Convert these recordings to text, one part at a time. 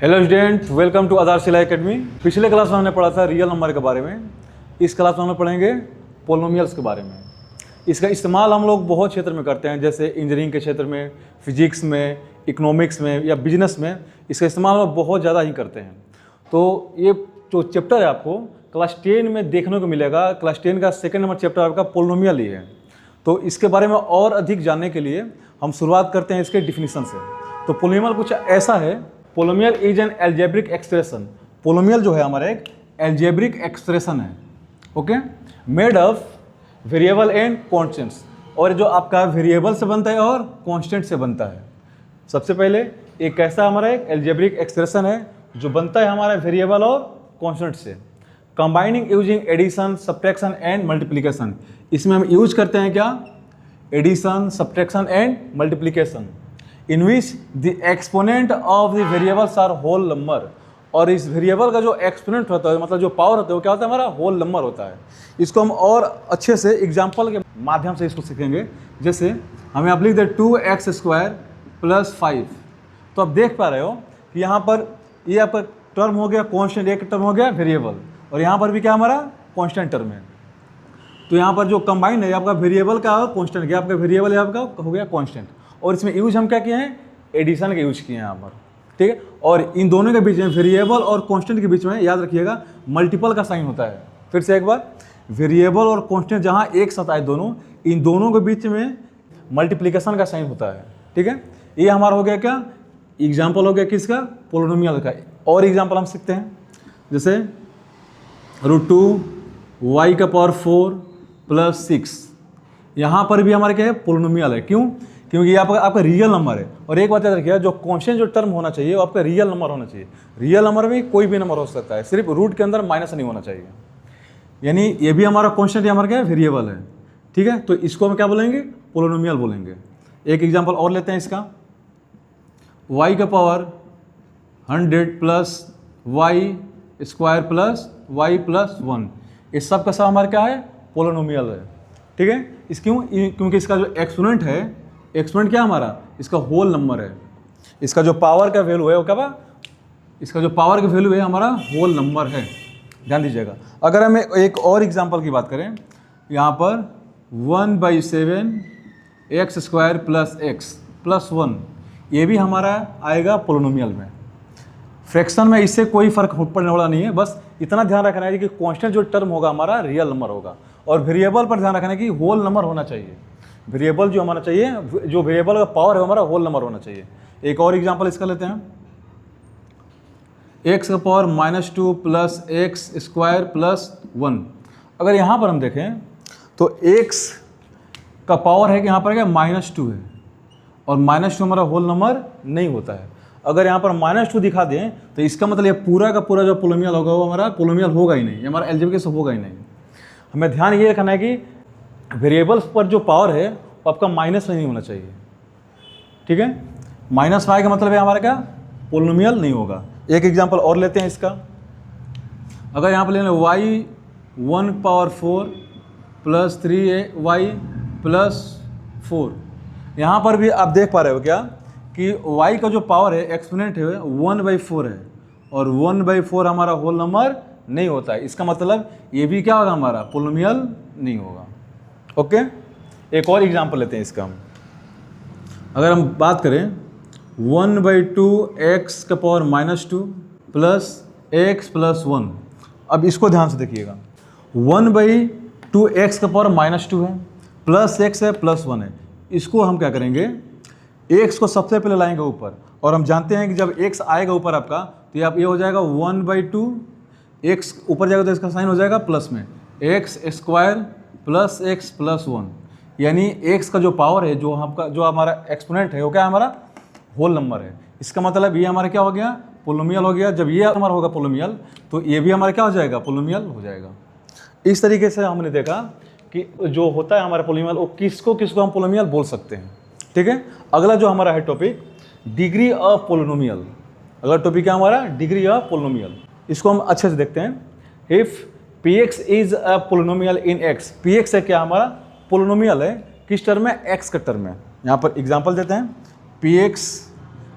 Hello student, welcome to आधार सिलाई academy. पिछले class में हमने पढ़ा था रियल नंबर के बारे में। इस क्लास में हम पढ़ेंगे पोलिनोमियल्स के बारे में। इसका इस्तेमाल हम लोग बहुत क्षेत्र में करते हैं, जैसे इंजीनियरिंग के क्षेत्र में, फिजिक्स में, इकोनॉमिक्स में या बिजनेस में। इसका इस्तेमाल हम बहुत ज़्यादा ही करते हैं। तो ये जो चैप्टर है आपको क्लास 10 में देखने को मिलेगा। क्लास 10 का सेकेंड नंबर चैप्टर आपका पोलिनोमियल ही है। तो इसके बारे में और अधिक जानने के लिए हम शुरुआत करते हैं इसके डिफिनीशन से। तो पोलिनोमियल कुछ ऐसा है, polynomial is an algebraic expression. Polynomial जो है हमारा एक एल्जेब्रिक एक्सप्रेशन है, okay, made of variable and constants. और जो आपका वेरिएबल से बनता है और कॉन्स्टेंट से बनता है। सबसे पहले एक कैसा हमारा एक एल्जेब्रिक एक्सप्रेशन है जो बनता है हमारा वेरिएबल और कॉन्स्टेंट से, combining using addition, subtraction and multiplication. इसमें हम यूज करते हैं क्या? Addition, subtraction and multiplication, in which the exponent of the variables are whole number. और इस वेरिएबल का जो एक्सपोनेंट होता है, मतलब जो पावर होता है, वो क्या होता है? हमारा होल नंबर होता है। इसको हम और अच्छे से एग्जाम्पल के माध्यम से इसको सीखेंगे। जैसे हमें आप लिख दे 2x² + 5। तो आप देख पा रहे हो कि यहाँ पर ये आपका टर्म हो गया कॉन्स्टेंट, एक टर्म हो गया वेरिएबल, और यहाँ पर भी क्या हमारा कॉन्स्टेंट टर्म है। तो यहाँ पर जो कंबाइंड है आपका वेरिएबल का और कॉन्स्टेंट का, आपका वेरिएबल है आपका हो गया कॉन्स्टेंट। और इसमें यूज हम क्या किए हैं? एडिशन के यूज किए हैं यहाँ पर, ठीक है। और इन दोनों के बीच में, वेरिएबल और कांस्टेंट के बीच में, याद रखिएगा, मल्टीपल का साइन होता है। फिर से एक बार, वेरिएबल और कांस्टेंट जहाँ एक साथ आए दोनों, इन दोनों के बीच में मल्टीप्लिकेशन का साइन होता है, ठीक है। ये हमारा हो गया क्या? एग्जाम्पल हो गया किसका? पोलिनोमियल का। और एग्जाम्पल हम सीखते हैं, जैसे √2y⁴ + 6। यहाँ पर भी हमारे क्या है? पोलिनोमियल है। क्यों? क्योंकि ये आपका रियल नंबर है। और एक बात याद रखिएगा, जो कांस्टेंट जो टर्म होना चाहिए वो आपका रियल नंबर होना चाहिए। रियल नंबर में कोई भी नंबर हो सकता है, सिर्फ रूट के अंदर माइनस नहीं होना चाहिए। यानी ये भी हमारा कांस्टेंट, हमारा क्या है? वेरिएबल है, ठीक है। तो इसको हम क्या बोलेंगे? पोलिनोमियल बोलेंगे। एक एग्जाम्पल और लेते हैं इसका, y⁴ 100 + y² + y + 1। इस सब का सब हमारा क्या है? पोलिनोमियल है, ठीक है। क्योंकि इसका जो एक्सपोनेंट है, एक्सपोनेंट क्या हमारा? इसका होल नंबर है। इसका जो पावर का वैल्यू है वो क्या बा? इसका जो पावर का वैल्यू है हमारा होल नंबर है, ध्यान दीजिएगा। अगर हम एक और एग्जांपल की बात करें, यहाँ पर 1/7 x² + x + 1, ये भी हमारा आएगा पोलिनोमियल में। फ्रैक्शन में इससे कोई फर्क पड़ने वाला नहीं है। बस इतना ध्यान रखना है कि कांस्टेंट जो टर्म होगा हमारा रियल नंबर होगा, और वेरिएबल पर ध्यान रखना है कि होल नंबर होना चाहिए। वेरिएबल जो हमारा चाहिए, जो वेरिएबल का पावर है हमारा होल नंबर होना चाहिए। एक और एग्जांपल इसका लेते हैं, x⁻² + x² + 1। अगर यहाँ पर हम देखें तो x का पावर है कि यहाँ पर क्या? -2 है, और -2 हमारा होल नंबर नहीं होता है। अगर यहाँ पर -2 दिखा दें तो इसका मतलब ये पूरा का पूरा जो पोलिनोमियल होगा वो हमारा पोलिनोमियल होगा ही नहीं, ये हमारा एल्जेब्रिक होगा ही नहीं। हमें ध्यान ये रखना है कि वेरिएबल्स पर जो पावर है वो आपका माइनस नहीं होना चाहिए, ठीक है। -5 का मतलब है हमारा क्या? पोलिनोमियल नहीं होगा। एक एग्जांपल और लेते हैं इसका, अगर यहाँ पर लेना y⁴ + 3y + 4। यहाँ पर भी आप देख पा रहे हो क्या कि y का जो पावर है, एक्सपोनेंट है, 1/4 है, और 1/4 हमारा होल नंबर नहीं होता है। इसका मतलब ये भी क्या होगा? हमारा पोलिनोमियल नहीं होगा, ओके। एक और एग्जांपल लेते हैं इसका, अगर हम बात करें 1/2x⁻² + x + 1। अब इसको ध्यान से देखिएगा, 1/2x⁻² है, प्लस x है, प्लस 1 है। इसको हम क्या करेंगे? x को सबसे पहले लाएंगे ऊपर, और हम जानते हैं कि जब x आएगा ऊपर आपका तो ये हो जाएगा 1/2, x ऊपर जाएगा तो इसका साइन हो जाएगा प्लस में, x² + x + 1। यानी x का जो पावर है, जो हमारा एक्सपोनेंट है, वो क्या हमारा? होल नंबर है। इसका मतलब ये हमारा क्या हो गया? पोलिनोमियल हो गया। जब ये हमारा होगा पोलिनोमियल तो ये भी हमारा क्या हो जाएगा? पोलिनोमियल हो जाएगा। इस तरीके से हमने देखा कि जो होता है हमारा पोलिनोमियल, वो किसको हम पोलिनोमियल बोल सकते हैं, ठीक है। अगला जो हमारा है टॉपिक, डिग्री ऑफ पोलिनोमियल। अगला टॉपिक है हमारा डिग्री ऑफ पोलिनोमियल। इसको हम अच्छे से देखते हैं। If px is a polynomial in x, px है क्या? हमारा पोलिनोमियल है किस टर्म में? x का टर्म में। यहाँ पर एग्जांपल देते हैं, px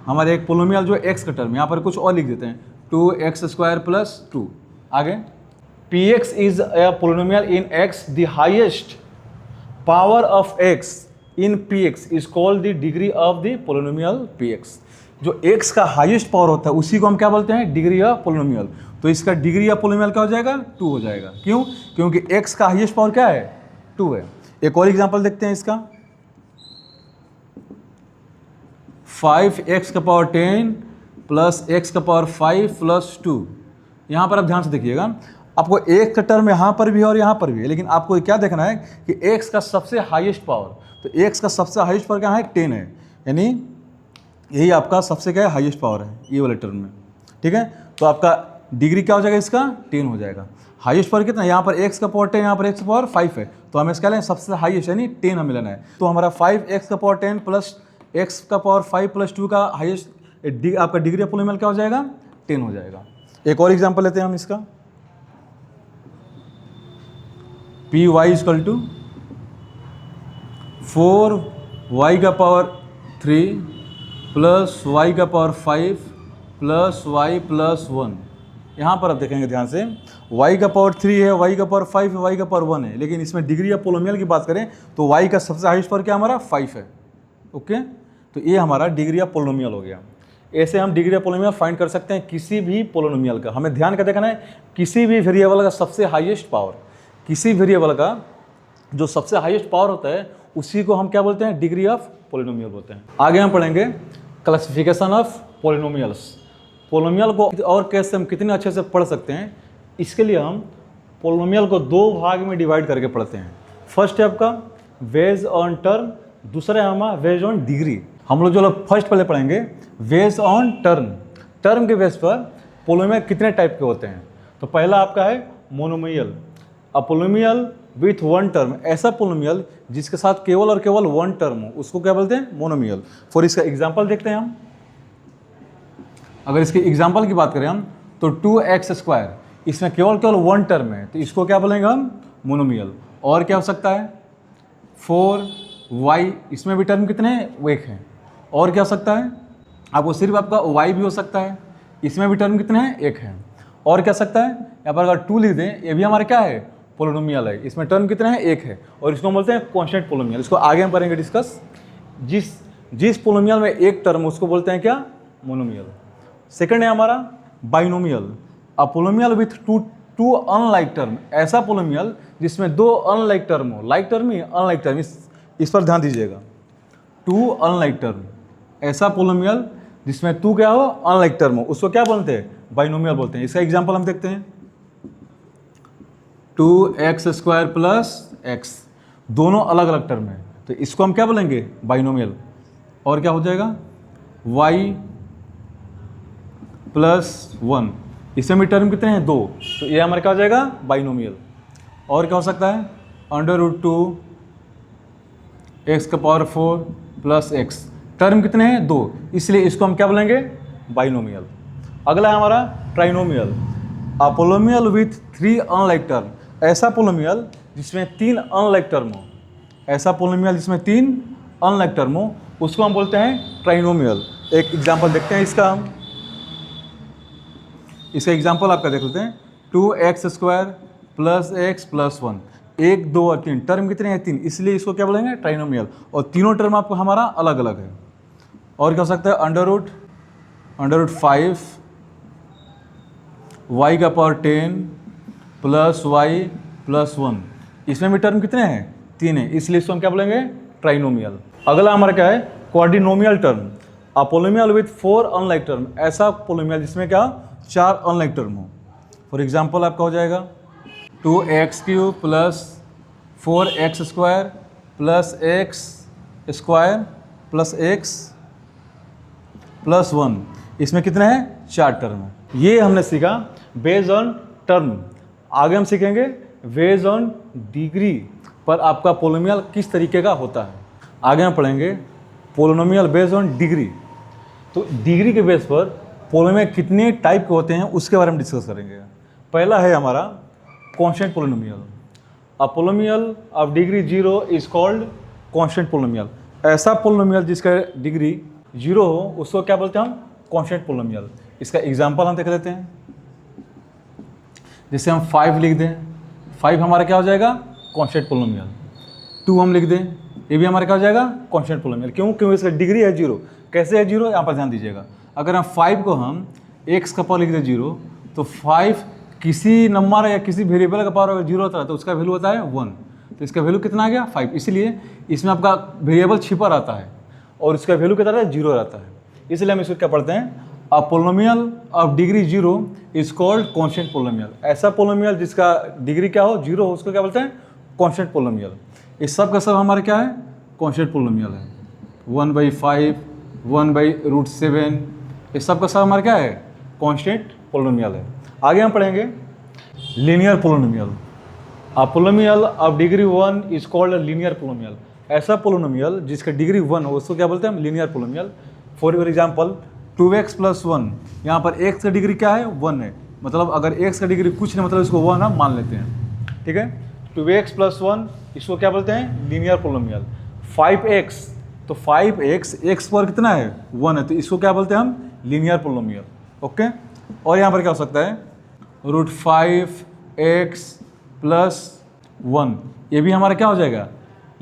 हमारे एक पोलोमियल जो एक्स का टर्म, यहाँ पर कुछ और लिख देते हैं 2x² + 2। आगे px is a पोलोमियल in x, the highest power of x in px is called the degree of the पोलोमियल px। जो x का हाईएस्ट पावर होता है उसी को हम क्या बोलते हैं, डिग्री ऑफ पोलोमियल। तो इसका डिग्री ऑफ पोलोमियल क्या हो जाएगा, 2 हो जाएगा। क्यों? क्योंकि x का हाईएस्ट पावर क्या है, 2 है। एक और एग्जांपल देखते हैं इसका, 5x⁻10 + x⁻5 + 2। यहाँ पर आप ध्यान से देखिएगा, आपको एक का टर्म यहाँ पर भी है और यहाँ पर भी है, लेकिन आपको क्या देखना है कि x का सबसे हाईएस्ट पावर, तो x का सबसे हाईएस्ट पावर क्या है, 10 है, यानी यही आपका सबसे क्या है, हाईएस्ट पावर है ये वाले टर्म में। ठीक है, तो आपका डिग्री क्या हो जाएगा, इसका 10 हो जाएगा। हाईएस्ट पावर कितना, यहाँ पर x का पावर 10, यहाँ पर x का पावर 5 है, तो हमें इसका लें सबसे हाईएस्ट यानी 10 हमें लेना है। तो हमारा 5x⁻10 + x⁻5 + 2 का हाईएस्ट आपका डिग्री ऑफ पोलोमियल क्या हो जाएगा, 10 हो जाएगा। एक और एग्जांपल लेते हैं हम इसका, py = 4y⁻3 + y⁻5 + y + 1। यहाँ पर आप देखेंगे ध्यान से, y⁻3 है, y⁻5 है, y⁻1 है, लेकिन इसमें डिग्री ऑफ पोलोमियल की बात करें तो y का सबसे हाईएस्ट पावर क्या हमारा 5 है। ओके, तो ये हमारा डिग्री ऑफ पोलोमियल हो गया। ऐसे हम डिग्री ऑफ पोलोमियल फाइंड कर सकते हैं किसी भी पोलोमियल का। हमें ध्यान का देखना है, किसी भी वेरिएबल का सबसे हाईएस्ट पावर, किसी वेरिएबल का जो सबसे हाईएस्ट पावर होता है उसी को हम क्या बोलते हैं, डिग्री ऑफ पोलिनोमियल बोलते हैं। आगे हम पढ़ेंगे क्लासिफिकेशन ऑफ पोलिनोमियल्स। पोलिनोमियल को और कैसे हम कितने अच्छे से पढ़ सकते हैं, इसके लिए हम पोलिनोमियल को 2 भाग में डिवाइड करके पढ़ते हैं। फर्स्ट है आपका बेस्ड ऑन टर्म, दूसरा है हमारा बेस्ड ऑन डिग्री। हम लोग जो लोग फर्स्ट पहले पढ़ेंगे बेस्ड ऑन टर्म। टर्म के बेस पर पोलिनोमियल कितने टाइप के होते हैं। तो पहला आपका है monomial, a polynomial with 1 term. ऐसा पोलिनोमियल जिसके साथ केवल और केवल 1 टर्म हो उसको क्या बोलते हैं, मोनोमियल। फॉर इसका एग्जांपल देखते हैं हम। अगर इसके एग्जांपल की बात करें हम तो 2x², इसमें केवल 1 टर्म है तो इसको क्या बोलेंगे हम, मोनोमियल। और क्या हो सकता है 4y, इसमें भी टर्म कितने हैं, 1 है। और क्या हो सकता है, आपको सिर्फ आपका y भी हो सकता है, इसमें भी टर्म कितने हैं, 1 है। और क्या सकता है, यहाँ पर अगर 2 लिख दें, ये भी हमारा क्या है, पोलिनोमियल है, इसमें टर्म कितने हैं, 1 है। और इसको हम बोलते हैं कांस्टेंट पोलिनोमियल। इसको आगे हम करेंगे डिस्कस। जिस पोलिनोमियल में 1 टर्म उसको बोलते हैं क्या, मोनोमियल। सेकंड है हमारा binomial, a polynomial with to unlike term. ऐसा पोलिनोमियल जिसमें 2 अनलाइक टर्म हो, लाइक टर्म ही अनलाइक टर्म, इस पर ध्यान दीजिएगा। 2 अनलाइक टर्म, ऐसा पोलिनोमियल जिसमें 2 क्या हो, अनलाइक टर्म हो, उसको क्या बोलते हैं, बाइनोमियल बोलते हैं। इसका एग्जांपल हम देखते हैं, 2x² + x, दोनों अलग अलग टर्म है तो इसको हम क्या बोलेंगे, बाइनोमियल। और क्या हो जाएगा y + 1, इसमें भी टर्म कितने हैं, 2, तो ये हमारे क्या हो जाएगा, बाइनोमियल। और क्या हो सकता है √2 x⁴ + x, टर्म कितने हैं, 2, इसलिए इसको हम क्या बोलेंगे, बाइनोमियल। अगला है हमारा trinomial, a polynomial with 3 unlike term. ऐसा पोलिनोमियल जिसमें 3 अनलाइक टर्म हो, ऐसा पोलिनोमियल जिसमें 3 अनलाइक टर्म हो उसको हम बोलते हैं ट्राइनोमियल। एक एग्जांपल देखते हैं इसका हम। इसका एग्जांपल आपका देख लेते हैं, 2x² + x + 1, 1 2 और 3, टर्म कितने हैं, 3, इसलिए इसको क्या बोलेंगे, ट्राइनोमियल। और तीनों टर्म आपको हमारा अलग अलग है। और क्या हो सकता है √5 y⁻10 + y + 1, इसमें भी टर्म कितने हैं, 3 है, इसलिए इसको हम क्या बोलेंगे, ट्राइनोमियल। अगला हमारा क्या है, quadrinomial term, a polynomial with 4 unlike term. ऐसा पोलिनोमियल जिसमें क्या 4 अनलाइक टर्म हो। फॉर एग्जांपल आपका हो जाएगा 2x³ + 4x² + x² + x + 1, इसमें कितने हैं, 4 टर्म है। ये हमने सीखा बेस्ड ऑन टर्म। आगे हम सीखेंगे बेस्ड ऑन डिग्री पर आपका पोलिनोमियल किस तरीके का होता है। आगे हम पढ़ेंगे पोलिनोमियल बेस्ड ऑन डिग्री। तो डिग्री के बेस पर पोलिनोमियल कितने टाइप के होते हैं उसके बारे में डिस्कस करेंगे। पहला है हमारा constant polynomial, a polynomial of degree 0 is called constant polynomial. ऐसा पोलिनोमियल जिसका डिग्री जीरो हो उसको क्या बोलते हैं हम, कांस्टेंट पोलिनोमियल। इसका एग्जांपल हम देख लेते हैं। जैसे हम 5 लिख दें, 5 हमारा क्या हो जाएगा, कांस्टेंट पोलिनोमियल। 2 हम लिख दें, ये भी हमारा क्या हो जाएगा, कांस्टेंट पोलिनोमियल। क्यों, क्योंकि इसका डिग्री है जीरो। कैसे है जीरो, यहाँ पर ध्यान दीजिएगा। अगर हम 5 को हम x का पावर लिख दें जीरो, तो 5 किसी नंबर या किसी वेरिएबल का पावर अगर जीरो होता है तो उसका वैल्यू होता है 1। तो इसका वैल्यू कितना आ गया, 5। इसलिए इसमें आपका वेरिएबल छिपा रहता है और इसका वैल्यू कितना रहता है, जीरो रहता है। इसलिए हम इसको क्या पढ़ते हैं, a polynomial of degree zero is called constant polynomial. ऐसा पोलिनोमियल जिसका डिग्री क्या हो, जीरो हो, उसको क्या बोलते हैं, कांस्टेंट पोलिनोमियल। इस सब का सब हमारा क्या है, कांस्टेंट पोलिनोमियल है। 1/5, 1/√7, इस सब का सब हमारा क्या है, कांस्टेंट पोलिनोमियल है। आगे हम पढ़ेंगे linear polynomial. A polynomial of degree 1 is called linear polynomial. ऐसा पोलिनोमियल जिसका डिग्री 1 हो उसको क्या बोलते हैं हम, linear polynomial. For example 2x + 1, यहाँ पर x का डिग्री क्या है, 1 है। मतलब अगर x का डिग्री कुछ नहीं, मतलब इसको 1 हम मान लेते हैं, ठीक है। 2x + 1 इसको क्या बोलते हैं, लीनियर पोलिनोमियल। 5x, तो 5x x पर कितना है, 1 है, तो इसको क्या बोलते हैं हम, लीनियर पोलिनोमियल। ओके। और यहाँ पर क्या हो सकता है, √5x + 1, ये भी हमारा क्या हो जाएगा,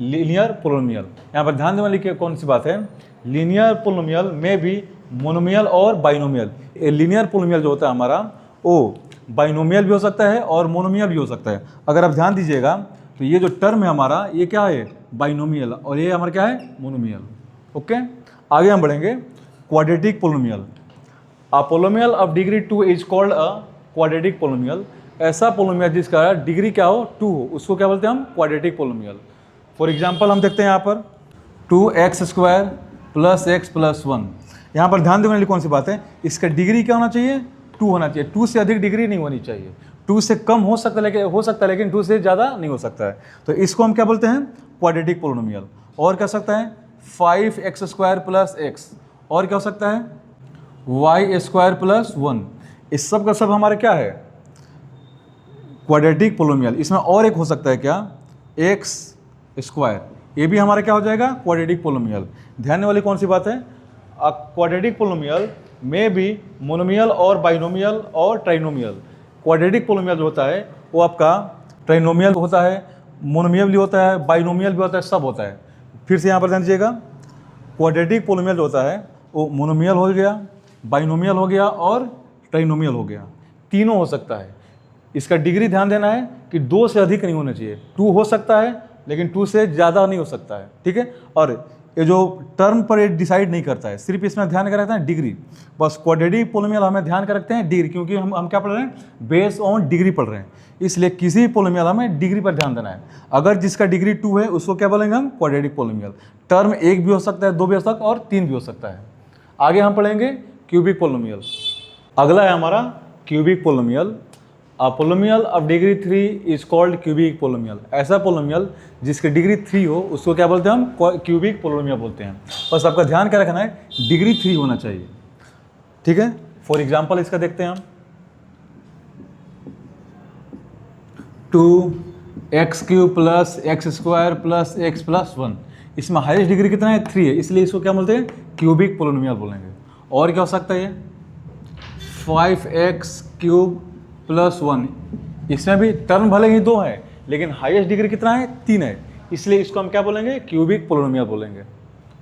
लीनियर पोलिनोमियल। यहाँ पर ध्यान देने वाली कौन सी बात है, लीनियर पोलिनोमियल में भी मोनोमियल और बाइनोमियल। लीनियर पोलिनोमियल जो होता है हमारा, वो बाइनोमियल भी हो सकता है और मोनोमियल भी हो सकता है। अगर आप ध्यान दीजिएगा तो ये जो टर्म है हमारा, ये क्या है, बाइनोमियल, और ये हमारा क्या है, मोनोमियल। ओके। आगे हम बढ़ेंगे quadratic polynomial. A polynomial of degree 2 is called a quadratic polynomial. ऐसा पोलिनोमियल जिसका डिग्री क्या हो, 2 हो, उसको क्या बोलते हैं हम, क्वाड्रेटिक पोलिनोमियल। फॉर एग्जांपल हम देखते हैं यहाँ पर 2x² + x + 1। यहाँ पर ध्यान देने वाली कौन सी बात है, इसका डिग्री क्या होना चाहिए, 2 होना चाहिए। 2 से अधिक डिग्री नहीं होनी चाहिए। 2 से कम हो सकता है लेकिन 2 से ज़्यादा नहीं हो सकता है। तो इसको हम क्या बोलते हैं, क्वाड्रेटिक पोलिनोमियल। और क्या हो सकता है, 5x² + x, और क्या हो सकता है, y² + 1। इस सब का सब हमारे क्या है, क्वाड्रेटिक पोलिनोमियल। इसमें और एक हो सकता है क्या, x², ये भी हमारा क्या हो जाएगा, क्वाड्रेटिक पोलिनोमियल। ध्यान देने वाली कौन सी बात है, क्वाड्रेटिक पोलिनोमियल में भी मोनोमियल और बाइनोमियल और ट्राइनोमियल। क्वाड्रेटिक पोलिनोमियल जो होता है वो आपका ट्राइनोमियल होता है, मोनोमियल भी होता है, बाइनोमियल भी होता है, सब होता है। फिर से यहाँ पर ध्यान दीजिएगा, क्वाड्रेटिक पोलिनोमियल जो होता है वो मोनोमियल हो गया, बाइनोमियल हो गया और ट्राइनोमियल हो गया, तीनों हो सकता है। इसका डिग्री ध्यान देना है कि 2 से अधिक नहीं होना चाहिए। 2 हो सकता है लेकिन 2 से ज़्यादा नहीं हो सकता है, ठीक है। और ये जो टर्म पर ये डिसाइड नहीं करता है, सिर्फ इसमें ध्यान का रखते हैं डिग्री। बस क्वाड्रेटिक पोलिनोमियल हमें ध्यान का रखते हैं डिग्री, क्योंकि हम क्या पढ़ रहे हैं, बेस्ड ऑन डिग्री पढ़ रहे हैं। इसलिए किसी पोलिनोमियल हमें डिग्री पर ध्यान देना है। अगर जिसका डिग्री 2 है उसको क्या बोलेंगे हम, क्वाड्रेटिक पोलिनोमियल। टर्म 1 भी हो सकता है, 2 भी हो सकता है और 3 भी हो सकता है। आगे हम पढ़ेंगे क्यूबिक पोलिनोमियल। अगला है हमारा cubic polynomial. A polynomial of degree 3 is called cubic polynomial. ऐसा पोलिनोमियल जिसकी डिग्री 3 हो उसको क्या बोलते हैं हम, क्यूबिक पोलिनोमियल बोलते हैं। बस आपका ध्यान क्या रखना है, डिग्री 3 होना चाहिए, ठीक है। फॉर एग्जांपल इसका देखते हैं हम, 2x³ + x² + x + 1। इसमें हाईएस्ट डिग्री कितना है, 3 है, इसलिए इसको क्या बोलते हैं, क्यूबिक पोलिनोमियल बोलेंगे। और क्या हो सकता है, 5x³ + 1। इसमें भी टर्म भले ही 2 है लेकिन हाईएस्ट डिग्री कितना है, 3 है, इसलिए इसको हम क्या बोलेंगे, क्यूबिक पोलिनोमियल बोलेंगे।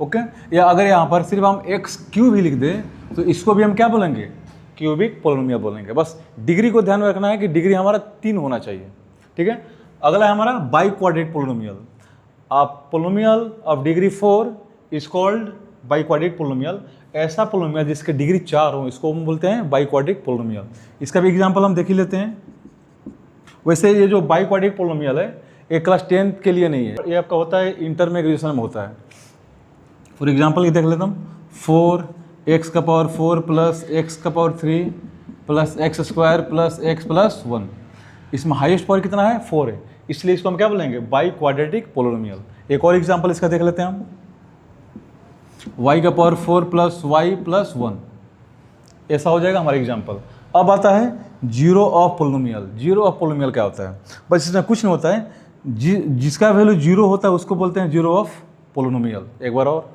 ओके। या अगर यहाँ पर सिर्फ हम x³ ही लिख दें तो इसको भी हम क्या बोलेंगे, क्यूबिक पोलिनोमियल बोलेंगे। बस डिग्री को ध्यान में रखना है कि डिग्री हमारा 3 होना चाहिए, ठीक है। अगला है हमारा by quadratic polynomial. A polynomial of degree 4 is called by quadratic polynomial. ऐसा पोलिनोमियल जिसके डिग्री 4 हो इसको हम बोलते हैं बाई क्वाड्रेटिक पोलिनोमियल। इसका भी एग्जांपल हम देख ही लेते हैं। वैसे ये जो बाई क्वाड्रेटिक पोलिनोमियल है ये क्लास 10 के लिए नहीं है, ये आपका होता है इंटर में, ग्रेजुएशन में होता है। फॉर एग्जांपल ये देख लेता हूँ, 4x⁴ + x⁴ + x² + x + 1। इसमें हाईएस्ट पावर कितना है, 4 है, इसलिए इसको हम क्या बोलेंगे, बाई क्वाड्रेटिक पोलिनोमियल। एक और एग्जांपल इसका देख लेते हैं हम, y⁴ + y + 1। ऐसा हो जाएगा हमारा एग्जांपल। अब आता है zero of polynomial. Zero of polynomial क्या होता है, बस इसमें कुछ नहीं होता है, जिसका वैल्यू 0 होता है उसको बोलते हैं जीरो ऑफ पोलिनोमियल। एक बार और,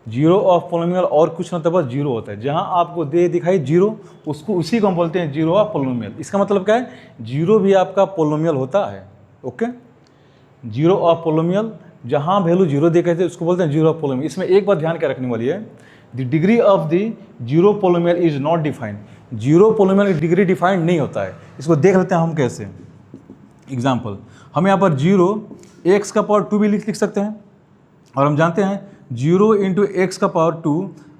जीरो ऑफ पोलोमियल और कुछ नहीं बस जीरो होता है। जहाँ आपको दे दिखाई जीरो, उसको उसी को हम बोलते हैं जीरो ऑफ पोलोमियल। इसका मतलब क्या है, जीरो भी आपका पोलोमियल होता है। ओके, जीरो ऑफ पोलोमियल, जहाँ वैल्यू जीरो दिखाई थे उसको बोलते हैं जीरो ऑफ पोलोमियल। इसमें एक बात ध्यान क्या रखने वाली है, the degree of the zero पोलोमियल is not defined. Zero पोलोमियल की डिग्री डिफाइंड नहीं होता है। इसको देख लेते हैं हम कैसे। एग्जाम्पल, हम यहाँ पर जीरो एक्स का पावर 2 भी लिख सकते हैं, और हम जानते हैं जीरो इंटू एक्स का पावर 2।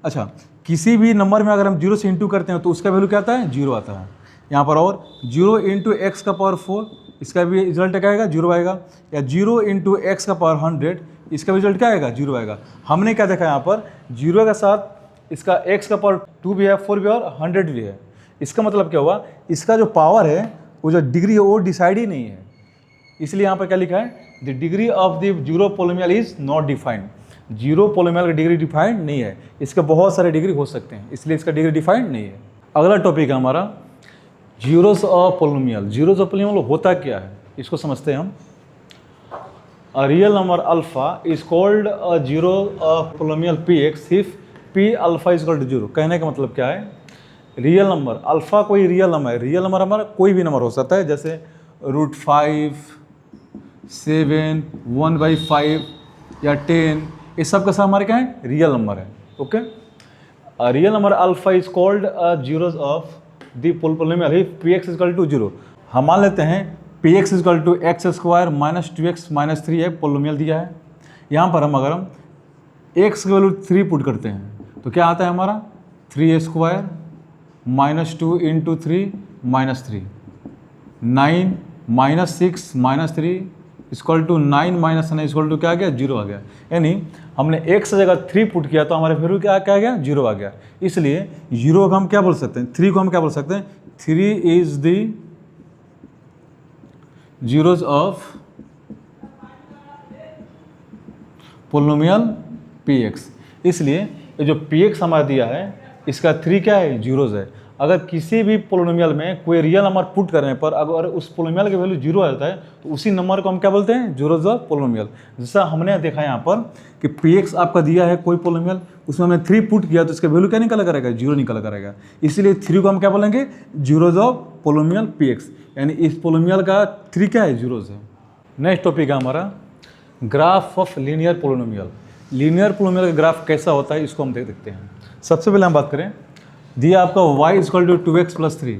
अच्छा, किसी भी नंबर में अगर हम जीरो से इंटू करते हैं तो उसका वैल्यू क्या आता है, जीरो आता है। यहाँ पर और जीरो इंटू एक्स का पावर 4, इसका भी रिजल्ट क्या आएगा, जीरो आएगा। या जीरो इंटू एक्स का पावर 100, इसका रिजल्ट क्या आएगा, जीरो आएगा। हमने क्या देखा यहाँ पर, जीरो के साथ इसका एक्स का पावर 2 भी है, 4 भी है और 100 भी है। इसका मतलब क्या हुआ, इसका जो पावर है वो जो डिग्री है वो डिसाइड ही नहीं है। इसलिए यहाँ पर क्या लिखा है, the degree of the zero पोलोमियल is not defined. Zero पोलोमियल की डिग्री डिफाइंड नहीं है। इसके बहुत सारे डिग्री हो सकते हैं, इसलिए इसका डिग्री डिफाइंड नहीं है। अगला टॉपिक है हमारा zeros of polynomial. Zeros of polynomial होता क्या है, इसको समझते हैं हम। A real number alpha is called a zero of polynomial P X if P alpha is equal to zero. कहने का मतलब क्या है, रियल नंबर अल्फा कोई रियल नंबर है। रियल नंबर हमारा कोई भी नंबर हो सकता है, जैसे √5, 7, 1/5 या 10, ये सब का सब हमारे क्या है, रियल नंबर है। Okay, real number alpha is called zeros of the polynomial if P X equal to zero. हम मान लेते हैं P X equal to X square minus 2x minus 3 है, पोलोमियल दिया है। यहाँ पर हम अगर हम एक्स की वैल्यू 3 पुट करते हैं तो क्या आता है हमारा, 3a square minus 2 into 3 minus 3, 9 minus 6 minus 3 equal to 9 minus 9 equal to क्या आ गया, जीरो आ गया। यानी हमने x की जगह 3 पुट किया तो हमारे वैल्यू क्या आ गया, जीरो आ गया। इसलिए जीरो को हम क्या बोल सकते हैं, 3 को हम क्या बोल सकते हैं, 3 is the zeros of पोलोमियल px। इसलिए ये जो px हमारा दिया है इसका 3 क्या है, जीरोस है। अगर किसी भी पोलोमियल में कोई रियल नंबर पुट करने पर अगर उस पोलोमियल की वैल्यू जीरो आ जाता है तो उसी नंबर को हम क्या बोलते हैं, जीरोस ऑफ पोलोमियल। जैसा हमने देखा यहाँ पर कि px आपका दिया है कोई पोलोमियल, उसमें हमने 3 पुट किया तो इसका वैल्यू क्या निकल करेगा, जीरो निकल करेगा। इसलिए 3 को हम क्या बोलेंगे, जीरोस ऑफ पोलोमियल px। यानी इस पोलोमियल का 3 क्या है, जीरोस है। नेक्स्ट टॉपिक है हमारा ग्राफ ऑफ लीनियर पोलोमियल। लीनियर पोलोमियल का ग्राफ कैसा होता है इसको हम देखते हैं। सबसे पहले हम बात करें, दिया आपका y equal to 2x plus 3,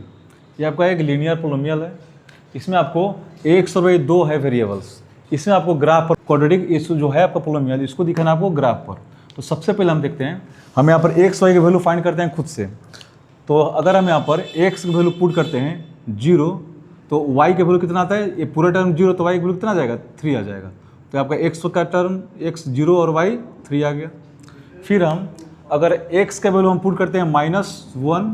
ये आपका एक लीनियर पोलोमियल है। इसमें आपको x और y 2 है वेरिएबल्स। इसमें आपको ग्राफ पर क्वाड्रेटिक इशू जो है आपका पोलोमियल, इसको दिखाना आपको ग्राफ पर। तो सबसे पहले हम देखते हैं, हम यहाँ पर x y की वैल्यू फाइंड करते हैं खुद से। तो अगर हम यहाँ पर x की वैल्यू पुट करते हैं 0 तो y की वैल्यू कितना आता है, ये पूरा टर्म 0 तो y की वैल्यू कितना आ जाएगा, 3 आ जाएगा। तो आपका x का टर्म x 0 और y 3 आ गया। फिर हम अगर x का वैल्यू हम पुट करते हैं -1,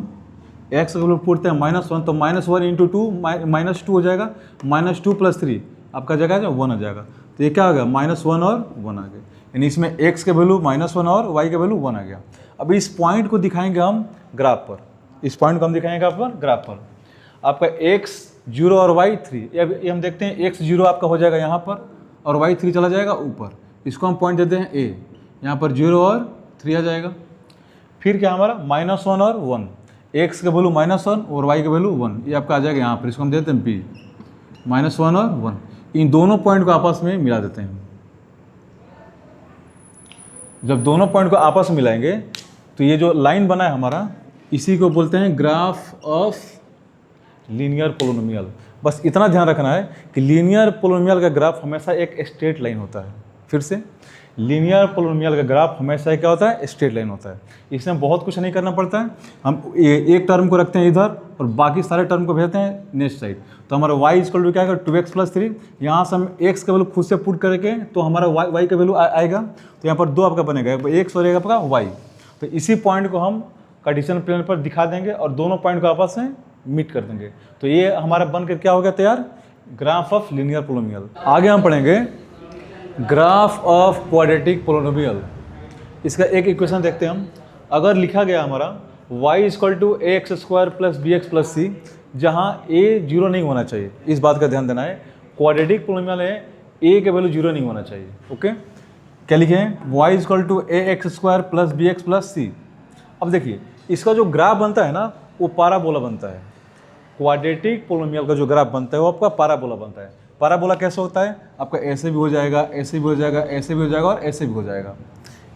x का वैल्यू पुटते हैं -1 तो -1 इंटू 2 -2 हो जाएगा, -2 प्लस 3 आपका जगह है 1 आ जाएगा। तो ये क्या हो गया, -1 और 1 आ गया। यानी इसमें x के वैल्यू -1 और y के वैल्यू 1 आ गया। अभी इस पॉइंट को दिखाएंगे हम ग्राफ पर, इस पॉइंट को हम दिखाएंगे आप ग्राफ पर। आपका x 0 और y 3, ये हम देखते हैं x 0 आपका हो जाएगा यहाँ पर और y 3 चला जाएगा ऊपर। इसको हम पॉइंट देते हैं a, यहाँ पर 0 और 3 आ जाएगा। फिर क्या हमारा -1 और 1, x का वैल्यू -1 और y का वैल्यू 1, ये आपका आ जाएगा यहाँ पर। इसको हम देते हैं p, -1 और 1। इन दोनों पॉइंट को आपस में मिला देते हैं। जब दोनों पॉइंट को आपस में मिलाएंगे तो ये जो लाइन बना है हमारा, इसी को बोलते हैं ग्राफ ऑफ लीनियर पोलोमियल। बस इतना ध्यान रखना है कि लीनियर पोलोमियल का ग्राफ हमेशा एक स्ट्रेट लाइन होता है। फिर से, लीनियर पोलोमियल का ग्राफ हमेशा क्या होता है, स्ट्रेट लाइन होता है। इसमें बहुत कुछ नहीं करना पड़ता है। हम एक टर्म को रखते हैं इधर और बाकी सारे टर्म को भेजते हैं नेक्स्ट साइड। तो हमारा y इक्वल टू क्या आएगा, 2x प्लस 3। यहाँ से हम x का वैल्यू खुद से पुट करके तो हमारा y का वैल्यू आएगा। तो यहाँ पर 2 आपका बनेगा, x और आपका y। तो इसी पॉइंट को हम कार्टेशियन प्लेन पर दिखा देंगे और दोनों पॉइंट को आपस में मीट कर देंगे। तो ये हमारा बनकर क्या हो गया तैयार, ग्राफ ऑफ लीनियर पोलोमियल। आगे हम पढ़ेंगे ग्राफ ऑफ क्वाड्रेटिक पोलोमियल। इसका एक इक्वेशन देखते हैं हम। अगर लिखा गया हमारा y equal to ax² plus bx plus c, जहाँ a 0 नहीं होना चाहिए, इस बात का ध्यान देना है। क्वाड्रेटिक पोलोमियल है, a के वैल्यू 0 नहीं होना चाहिए। ओके, क्या लिखे हैं, y equal to a x square plus b x plus c. अब देखिए इसका जो ग्राफ बनता है ना वो पाराबोला बनता है। क्वाड्रेटिक पोलिनोमियल का जो ग्राफ बनता है वो आपका पाराबोला बनता है। पाराबोला कैसे होता है, आपका ऐसे भी हो जाएगा, ऐसे भी हो जाएगा, ऐसे भी हो जाएगा और ऐसे भी हो जाएगा।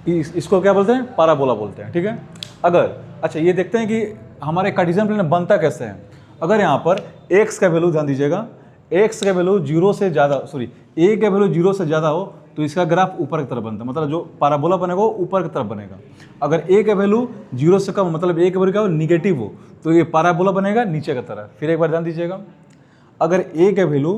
इसको क्या बोलते हैं, पाराबोला बोलते हैं। ठीक है, अगर अच्छा ये देखते हैं कि हमारे कार्टेशियन प्लेन बनता कैसे है। अगर यहाँ पर x का वैल्यू ध्यान दीजिएगा, x का वैल्यू 0 से ज़्यादा, सॉरी a का वैल्यू 0 से ज़्यादा हो तो इसका ग्राफ ऊपर की तरफ बनता है, मतलब जो पाराबोला बनेगा वो ऊपर की तरफ बनेगा। अगर a का वैल्यू 0 से कम मतलब a का वैल्यू क्या हो, निगेटिव हो, तो ये पाराबोला बनेगा नीचे की तरफ। फिर एक बार ध्यान दीजिएगा, अगर a का वैल्यू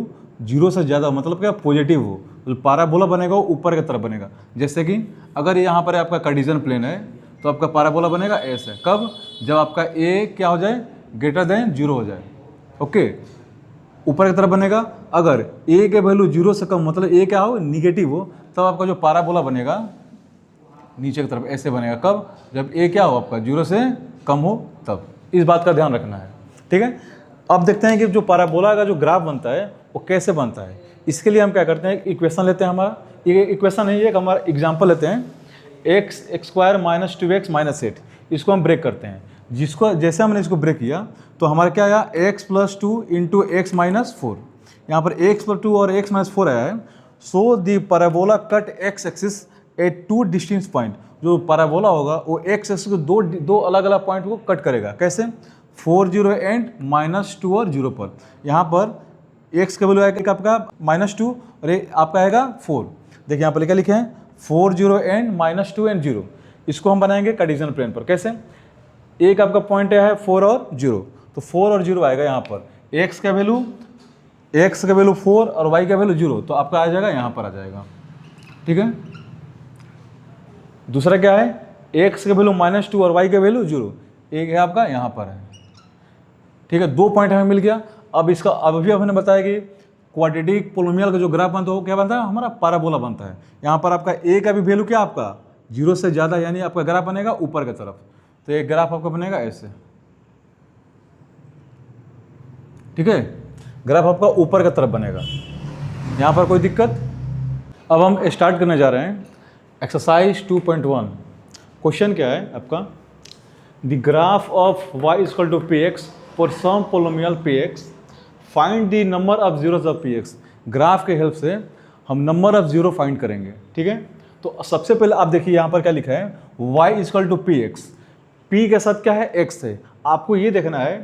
0 से ज़्यादा हो मतलब क्या पॉजिटिव हो तो पाराबोला बनेगा वो ऊपर की तरफ बनेगा। जैसे कि अगर यहाँ पर आपका कार्टेशियन प्लेन है तो आपका पाराबोला बनेगा ऐसे, कब, जब आपका a क्या हो जाए, ग्रेटर देन 0 हो जाए। ओके, ऊपर की तरफ बनेगा। अगर a के वैल्यू 0 से कम मतलब a क्या हो, निगेटिव हो, तब आपका जो पाराबोला बनेगा नीचे की तरफ ऐसे बनेगा। कब, जब a क्या हो आपका 0 से कम हो तब। इस बात का ध्यान रखना है। ठीक है, अब देखते हैं कि जो पाराबोला का जो ग्राफ बनता है वो कैसे बनता है। इसके लिए हम क्या करते हैं, इक्वेशन लेते हैं। हमारा ये इक्वेशन नहीं है, एक हमारा एग्जाम्पल लेते हैं, x square minus 2x minus 8। इसको हम ब्रेक करते हैं। जिसको जैसे हमने इसको ब्रेक किया तो हमारा क्या आया, x plus 2 into x minus 4। यहाँ पर x प्लस 2 और x माइनस 4 आया है। So the parabola cut x axis at 2 distinct point. जो पैराबोला होगा वो x एक्सिस को दो अलग अलग पॉइंट को कट करेगा। कैसे, 4 0 एंड -2 और 0 पर। यहाँ पर x का वैल्यू आएगा आपका -2 और ये आपका आएगा 4। देखिए यहाँ पर क्या लिखे हैं, 4 0 एंड -2 एंड 0। इसको हम बनाएंगे कार्टेशियन प्लेन पर। कैसे, एक आपका पॉइंट है 4 और 0, तो 4 और 0 आएगा यहाँ पर। x का वैल्यू 4 और y का वैल्यू 0, तो आपका आ जाएगा यहाँ पर आ जाएगा। ठीक है, दूसरा क्या है, x का वैल्यू -2 और y का वैल्यू 0, एक है आपका यहाँ पर है। ठीक है, 2 पॉइंट हमें मिल गया। अब इसका अभी हमने बताया कि क्वाड्रेटिक पोलिनोमियल का जो ग्राफ बनता है वो क्या बनता है, हमारा पाराबोला बनता है। यहाँ पर आपका a का भी वैल्यू क्या आपका 0 से ज़्यादा, यानी आपका ग्राफ बनेगा ऊपर की तरफ। तो ये ग्राफ आपका बनेगा ऐसे। ठीक है, ग्राफ आपका ऊपर की तरफ बनेगा। यहाँ पर कोई दिक्कत। अब हम स्टार्ट करने जा रहे हैं एक्सरसाइज 2.1। क्वेश्चन क्या है आपका, the graph of y equal to px for some polynomial px, find the number of zeros of px। Graph के हेल्प से हम नंबर ऑफ जीरो फाइंड करेंगे। ठीक है, तो सबसे पहले आप देखिए यहाँ पर क्या लिखा है, y equal to px। p के साथ क्या है, x है। आपको ये देखना है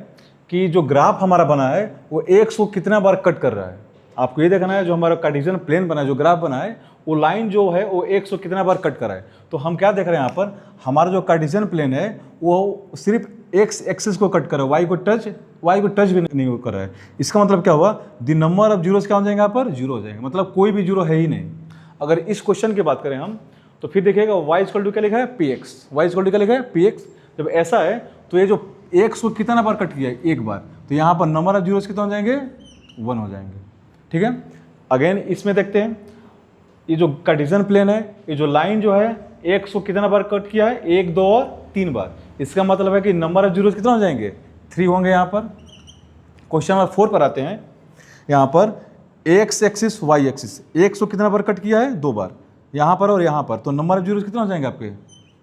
कि जो ग्राफ हमारा बना है वो x को कितना बार कट कर रहा है। आपको ये देखना है जो हमारा कार्टेशियन प्लेन बना है, जो ग्राफ बना है वो लाइन जो है वो x को कितना बार कट कर रहा है। तो हम क्या देख रहे हैं यहाँ पर, हमारा जो कार्टेशियन प्लेन है वो सिर्फ x एक्सिस को कट कर रहा है, y को टच भी नहीं कर रहा है। इसका मतलब क्या हुआ, द नंबर ऑफ जीरोस क्या हो जाएंगे यहाँ पर, 0 हो जाएंगे, मतलब कोई भी 0 है ही नहीं। अगर इस क्वेश्चन की बात करें हम तो फिर देखिएगा y इक्वल टू क्या लिखा है, px। y इक्वल टू क्या लिखा है, px। जब ऐसा है तो ये जो x को कितना बार कट किया है, एक बार, तो यहाँ पर नंबर ऑफ जीरोस कितना हो जाएंगे, 1 हो जाएंगे। ठीक है, अगेन इसमें देखते हैं, ये जो कार्टेशियन प्लेन है, ये जो लाइन जो है x को कितना बार कट किया है, 1 2 और 3 बार। इसका मतलब है कि नंबर ऑफ जीरोस कितना हो जाएंगे, 3 होंगे। यहाँ पर क्वेश्चन नंबर 4 पर आते हैं। यहाँ पर x axis y axis, x को कितना बार कट किया है, 2 बार, यहाँ पर और यहाँ पर, तो नंबर ऑफ जीरोस कितना हो जाएंगे आपके,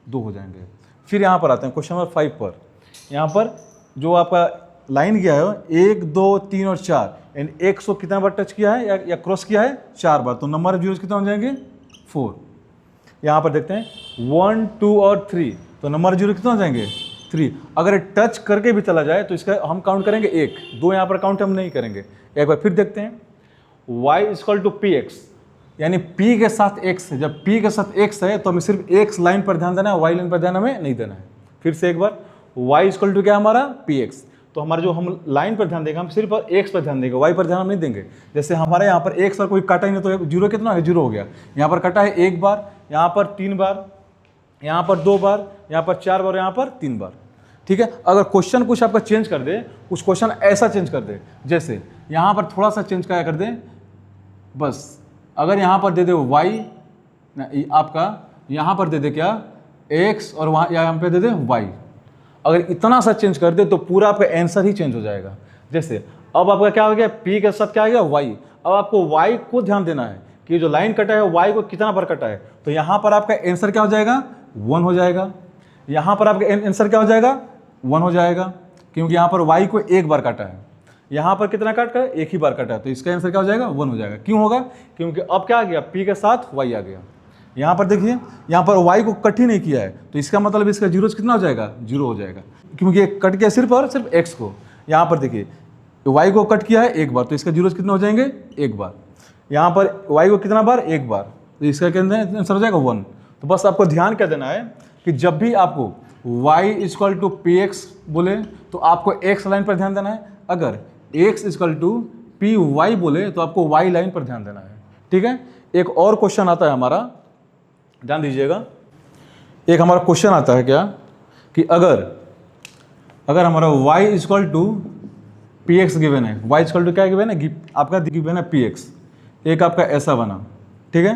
2 हो जाएंगे। फिर यहाँ पर आते हैं क्वेश्चन नंबर 5 पर। यहाँ पर जो आपका लाइन किया है 1 2 3 और 4, एंड x को कितना बार टच किया है या क्रॉस किया है, 4 बार, तो नंबर ऑफ जीरोस कितना हो जाएंगे, 4। यहाँ पर देखते हैं 1 2 और 3, तो नंबर ऑफ जीरो कितना हो जाएंगे, 3। अगर टच करके भी चला जाए तो इसका हम काउंट करेंगे 1, 2 यहाँ पर काउंट हम नहीं करेंगे। एक बार फिर देखते हैं, y इक्वल टू px, यानी p के साथ x है। जब p के साथ x है तो हमें सिर्फ x लाइन पर ध्यान देना है, y लाइन पर ध्यान हमें नहीं देना है। फिर से एक बार, y इक्वल टू क्या हमारा, px। तो हमारा जो हम लाइन पर ध्यान देंगे, हम सिर्फ x पर ध्यान देंगे, y पर ध्यान हम नहीं देंगे। जैसे हमारे यहाँ पर x पर कोई काटा ही नहीं तो जीरो कितना है, 0 हो गया। यहाँ पर कटा है 1 बार, यहाँ पर 3 बार, यहाँ पर 2 बार, यहाँ पर 4 बार, यहाँ पर 3 बार। ठीक है, अगर क्वेश्चन कुछ आपका चेंज कर दे, कुछ क्वेश्चन ऐसा चेंज कर दे, जैसे यहाँ पर थोड़ा सा चेंज क्या कर दे, बस अगर यहाँ पर दे दे y, आपका यहाँ पर दे दे क्या, x, और वहाँ यहाँ पे दे दे y, अगर इतना सा चेंज कर दे तो पूरा आपका आंसर ही चेंज हो जाएगा। जैसे अब आपका क्या हो गया, p के साथ क्या आ गया, y। अब आपको y को ध्यान देना है कि जो लाइन कटा है y को कितना बार कटा है, तो यहाँ पर आपका आंसर क्या हो जाएगा, 1 हो जाएगा। यहाँ पर आपका आंसर क्या हो जाएगा, 1 हो जाएगा, क्योंकि यहाँ पर y को एक बार काटा है, यहाँ पर कितना काटा है, एक ही बार काटा है, तो इसका आंसर क्या हो जाएगा, 1 हो जाएगा। क्यों होगा, क्योंकि अब क्या आ गया, p के साथ y आ गया। यहाँ पर देखिए, यहाँ पर y को कट ही नहीं किया है, तो इसका मतलब इसका जीरो कितना हो जाएगा, 0 हो जाएगा, क्योंकि कट किया सिर्फ और सिर्फ x को। यहाँ पर देखिए y को कट किया है एक बार, तो इसका जीरो कितना हो जाएंगे, एक बार। यहाँ पर y को कितना बार, एक बार, तो इसका क्या आंसर हो जाएगा, 1। तो बस आपको ध्यान क्या देना है कि जब भी आपको y equal to P X बोले तो आपको x लाइन पर ध्यान देना है, अगर x equal to P Y बोले तो आपको y लाइन पर ध्यान देना है। ठीक है, एक और क्वेश्चन आता है हमारा, ध्यान दीजिएगा। एक हमारा क्वेश्चन आता है क्या, कि अगर हमारा y equal to P X given है, y इक्वल टू क्या गिवन है, आपका गिवन है पी एक्स, एक आपका ऐसा बना, ठीक है।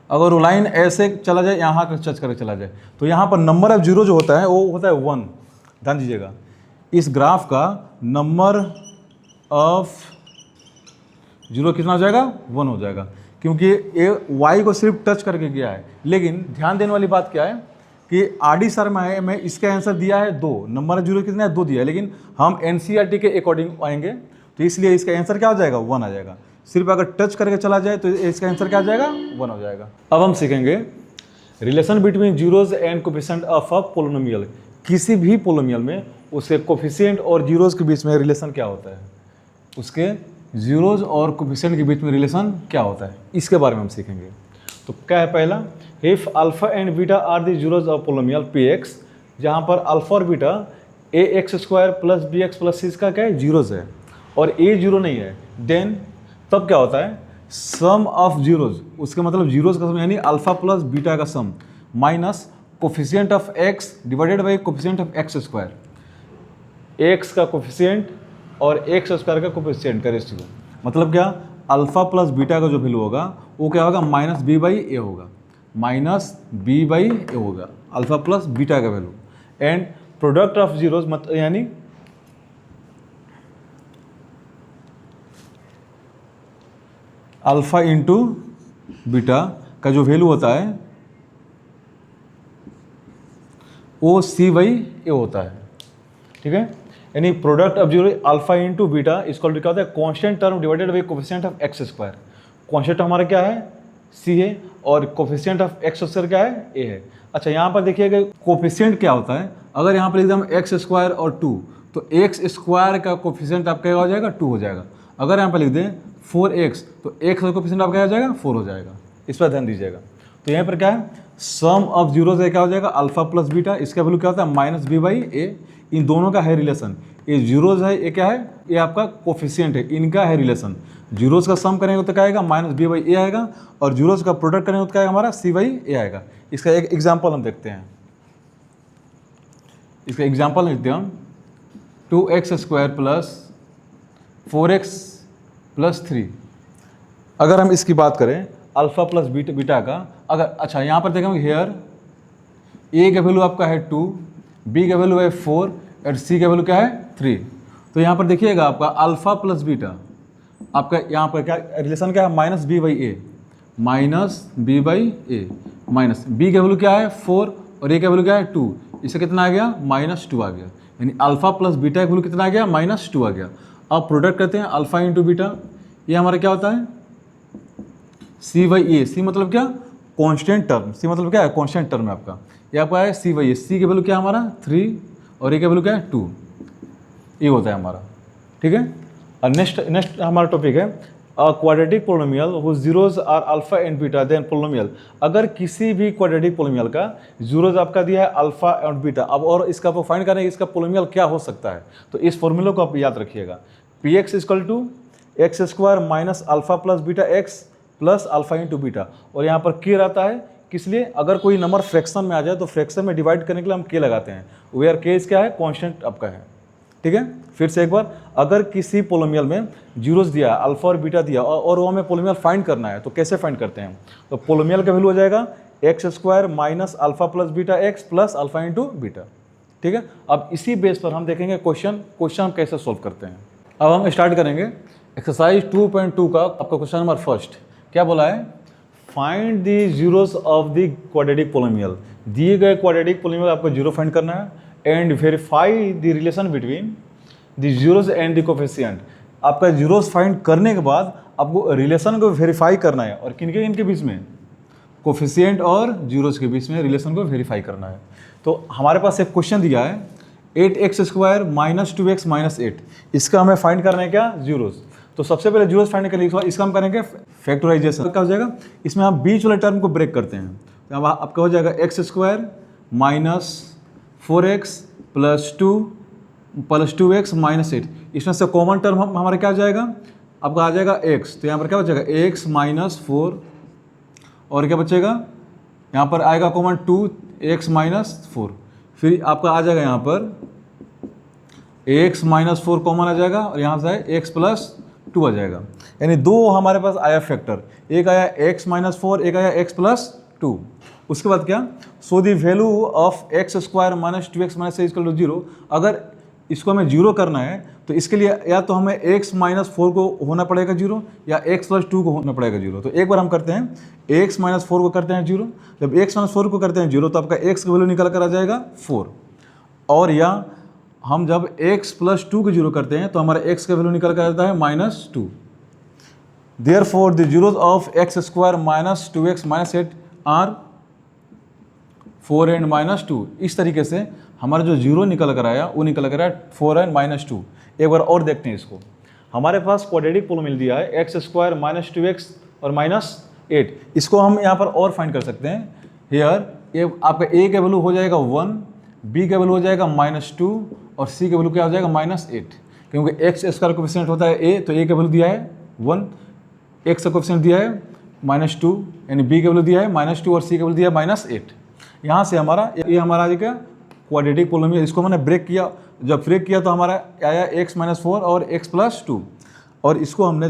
अगर वो लाइन ऐसे चला जाए, यहाँ का टच करके चला जाए, तो यहाँ पर नंबर ऑफ जीरो जो होता है वो होता है 1। ध्यान दीजिएगा, इस ग्राफ का नंबर ऑफ जीरो कितना हो जाएगा, 1 हो जाएगा, क्योंकि ये y को सिर्फ टच करके गया है। लेकिन ध्यान देने वाली बात क्या है कि आर.डी. शर्मा है, मैं इसका आंसर दिया है 2, नंबर ऑफ जीरो कितना है, 2 दिया है, लेकिन हम एनसीईआरटी के अकॉर्डिंग आएंगे, तो इसलिए इसका आंसर क्या हो जाएगा, 1 आ जाएगा। सिर्फ अगर टच करके चला जाए तो इसका आंसर क्या आ जाएगा, 1 हो जाएगा। अब हम सीखेंगे relation between zeros and coefficient of a polynomial. किसी भी पोलिनोमियल में उसके कोफिशिएंट और जीरोज के बीच में रिलेशन क्या होता है, उसके जीरोज और कोफिशिएंट के बीच में रिलेशन क्या होता है, इसके बारे में हम सीखेंगे। तो क्या है पहला, if alpha and beta are the zeros of polynomial p x, जहाँ पर अल्फा और beta a x square plus b x plus c का क्या है, जीरोज है, और ए जीरो नहीं है, देन तब क्या होता है, सम ऑफ जीरोज, उसके मतलब जीरोज का सम यानी अल्फा प्लस बीटा का sum minus coefficient of x divided by coefficient of x square, x का कोफिशिएंट और एक्स स्क्वायर का कोफिशिएंट का रेशियो। मतलब क्या, अल्फा प्लस बीटा का जो वैल्यू होगा वो क्या होगा, माइनस बी बाई ए होगा, माइनस बी बाई ए होगा अल्फा प्लस बीटा का value, and product of zeros मतलब यानी अल्फा इंटू बीटा का जो वैल्यू होता है वो सी बाई ए होता है। ठीक है, यानी product of zero alpha into beta इसको क्या होता है, constant term divided by coefficient of x square. Constant हमारा क्या है, सी है, और कोफिशिएंट ऑफ एक्स स्क्वायर क्या है, ए है। अच्छा, यहाँ पर देखिएगा कोफिशिएंट क्या होता है, अगर यहाँ पर एकदम एक्स स्क्वायर और 2, तो एक्स स्क्वायर का कोफिशिएंट आपका क्या हो जाएगा, 2 हो जाएगा। अगर यहाँ पर लिख दें 4x, तो x का कोफिशिएंट आपका क्या हो जाएगा, 4 हो जाएगा। इस पर ध्यान दीजिएगा। तो यहाँ पर क्या है, सम ऑफ जीरो से क्या हो जाएगा, अल्फा प्लस बीटा, इसका वैल्यू क्या होता है, माइनस बी बाई ए। इन दोनों का है रिलेशन, ये जीरोज है, ये क्या है, ये आपका कोफिशिएंट है, इनका है रिलेशन। जीरोज का सम करेंगे तो क्या आएगा, माइनस बी बाई ए आएगा, और जीरोज का प्रोडक्ट करेंगे तो क्या आएगा हमारा, सी बाई ए आएगा। इसका एक एग्जाम्पल हम देखते हैं, इसका एग्जाम्पल लिखते हैं हम, 2x square plus 4x plus 3। अगर हम इसकी बात करें अल्फा प्लस बीटा का, अगर अच्छा यहाँ पर देखेंगे हेयर ए का वैल्यू आपका है 2, बी का वैल्यू है 4 और सी का वैल्यू क्या है 3। तो यहाँ पर देखिएगा आपका अल्फा प्लस बीटा, आपका यहाँ पर क्या रिलेशन क्या है, minus B by A, minus B by A, minus B का वैल्यू क्या है 4 और ए का वैल्यू क्या है 2, इससे कितना आ गया, -2 आ गया। यानी अल्फा प्लस बीटा का वैल्यू कितना आ गया, -2 आ गया। अब प्रोडक्ट करते हैं अल्फा इंटू बीटा, ये हमारा क्या होता है, सी बाई ए। सी मतलब क्या, कांस्टेंट टर्म, सी मतलब क्या है, कांस्टेंट टर्म है आपका। ये आपका है सी बाई ए, सी के वैल्यू क्या है हमारा 3 और ए का वैल्यू क्या है 2, ये होता है हमारा। ठीक है, और नेक्स्ट हमारा टॉपिक है a quadratic polynomial whose zeros are alpha and beta then polynomial. अगर किसी भी क्वाड्रेटिक पोलिनोमियल का जीरोज आपका दिया है अल्फा और बीटा, अब और इसका आप फाइंड करेंगे इसका पोलिनोमियल क्या हो सकता है, तो इस फॉर्मूले को आप याद रखिएगा, P X equal to X square minus alpha plus beta X plus alpha into beta. और यहाँ पर के रहता है किस लिए, अगर कोई नंबर फ्रैक्शन में आ जाए तो फ्रैक्शन में डिवाइड करने के लिए हम के लगाते हैं, वेयर के क्या है, कांस्टेंट आपका है। ठीक है, फिर से एक बार, अगर किसी पोलिनोमियल में जीरोस दिया अल्फा और बीटा दिया और वो हमें पोलिनोमियल फाइंड करना है, तो कैसे फाइंड करते हैं, तो पोलिनोमियल का वैल्यू हो जाएगा x square minus alpha plus beta X plus alpha into beta. ठीक है, अब इसी बेस पर हम देखेंगे क्वेश्चन हम कैसे सॉल्व करते हैं। अब हम स्टार्ट करेंगे एक्सरसाइज 2.2 का आपका क्वेश्चन नंबर फर्स्ट क्या बोला है, find the zeros of the quadratic polynomial. दिए गए क्वाड्रेटिक पोलिनोमियल आपको जीरो फाइंड करना है and verify the relation between the zeros and the coefficient. आपका जीरोस फाइंड करने के बाद आपको रिलेशन को वेरीफाई करना है, और किनके इनके बीच में, कोफिशिएंट और जीरोस के बीच में रिलेशन को वेरीफाई करना है। तो हमारे पास एक क्वेश्चन दिया है 8x² माइनस 2x माइनस 8, इसका हमें फाइंड करना है क्या, जीरोस। तो सबसे पहले जीरोस फाइंड करने के लिए इसका हम करेंगे फैक्टराइजेशन। क्या हो जाएगा, इसमें हम बीच वाले टर्म को ब्रेक करते हैं, तो अब आपका हो जाएगा x² minus 4x plus 2x minus 8। इसमें से कॉमन टर्म हमारा क्या हो जाएगा, आपका आ जाएगा x, तो यहाँ पर क्या हो जाएगा x माइनस 4, और क्या बचेगा, यहाँ पर आएगा कॉमन 2x माइनस 4, फिर आपका आ जाएगा यहाँ पर x माइनस 4 कॉमन आ जाएगा, और यहाँ से x प्लस 2 आ जाएगा। यानी दो हमारे पास आया फैक्टर, एक आया x माइनस 4, एक आया x प्लस 2। उसके बाद क्या, so the value of x² minus 2x minus 8 equal to 0। अगर इसको हमें जीरो करना है तो इसके लिए या तो हमें x माइनस 4 को होना पड़ेगा जीरो, या x प्लस 2 को होना पड़ेगा जीरो। तो एक बार हम करते हैं x माइनस 4 को करते हैं जीरो। जब x माइनस 4 को करते हैं जीरो तो आपका x की वैल्यू निकल कर आ जाएगा 4, और या हम जब x प्लस 2 को जीरो करते हैं तो हमारा x का वैल्यू निकल कर आता है minus 2। Therefore the zeros of x² minus 2x minus 8 are 4 and minus 2। इस तरीके से हमारा जो जीरो निकल कर आया वो निकल कर आया 4 एंड माइनस 2। एक बार और देखते हैं इसको, हमारे पास क्वाड्रेटिक पोलिनोमियल दिया है x² माइनस 2x और माइनस 8। इसको हम यहाँ पर और फाइंड कर सकते हैं। हेयर ये आपका a का वैल्यू हो जाएगा 1, b का वैल्यू हो जाएगा माइनस 2, और c का वैल्यू क्या हो जाएगा माइनस 8। क्योंकि x² कोएफिशिएंट होता है a, तो a का वैल्यू दिया है 1, x का कोएफिशिएंट दिया है माइनस 2, यानी b का वैल्यू दिया है माइनस 2, और c का वैल्यू दिया है माइनस 8। यहाँ से हमारा ये हमारा आ जाएगा क्वाड्रेटिक पोलिनोमियल। इसको मैंने ब्रेक किया, जब ब्रेक किया तो हमारा आया x माइनस 4 और x प्लस 2, और इसको हमने